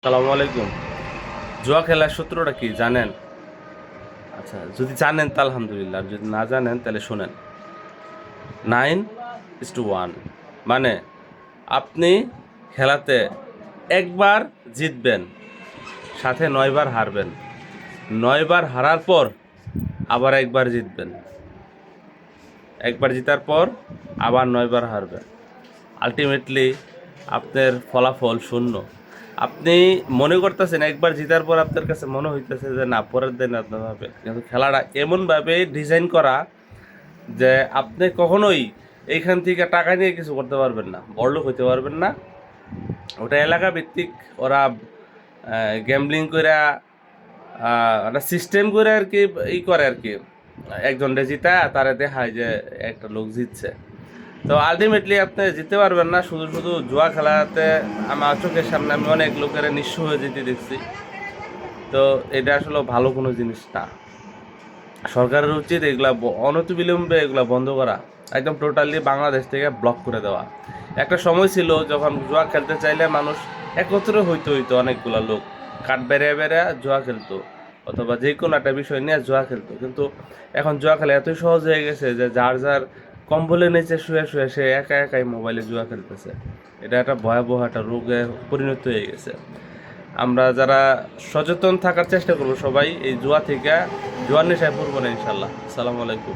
সালামু আলাইকুম। জুয়া খেলার সূত্রটা কি জানেন? আচ্ছা, যদি জানেন তা আলহামদুলিল্লাহ, আর যদি না জানেন তাহলে শোনেন। 9:1, মানে আপনি খেলাতে একবার জিতবেন, সাথে 9বার হারবেন। 9বার হারার পর আবার একবার জিতবেন, একবার জিতার পর আবার 9বার হারবেন। আলটিমেটলি আপনার ফলাফল শূন্য। আপনি মনে করতেছেন একবার জিতার পর আপনার কাছে মনে হইতেছে যে না, পরের দিন আপনার হবে, কিন্তু খেলাটা এমনভাবে ডিজাইন করা যে আপনি কখনোই এইখান থেকে টাকা নিয়ে কিছু করতে পারবেন না, বড়লোক হইতে পারবেন না। ওটা এলাকা ভিত্তিক ওরা গ্যাম্বলিং করে একটা সিস্টেম করে আর কি করে আর কি, একজনটা জিতা তারা দেখায় যে একটা লোক জিতছে। তো আলটিমেটলি আপনি জিততে পারবেন না। শুধু শুধু জুয়া খেলাতে আমার চোখের সামনে আমি অনেক লোকেরা নিঃস্ব হয়ে যেতে দেখছি। তো এটা আসলে ভালো কোনো জিনিস না। সরকারের উচিত এগুলা অনতিবিলম্বে এগুলা বন্ধ করা, একদম টোটালি বাংলাদেশ থেকে ব্লক করে দেওয়া। একটা সময় ছিল যখন জুয়া খেলতে চাইলে মানুষ একত্রে হইতো অনেকগুলা লোক কাঠ বেড়ে বেড়ে জুয়া খেলতো, অথবা যে কোনো একটা বিষয় নিয়ে জুয়া খেলতো। কিন্তু এখন জুয়া খেলা এতই সহজ হয়ে গেছে যে যার যার কম্বলের নিচে শুয়ে শুয়ে সে একা একাই মোবাইলে জুয়া খেলতেছে। এটা একটা ভয়াবহ একটা রোগে পরিণত হয়ে গেছে। আমরা যারা সচেতন থাকার চেষ্টা করবো সবাই, এই জুয়া থেকে জুয়ার নেশায় পড়বো না ইনশাল্লাহ। আসসালামু আলাইকুম।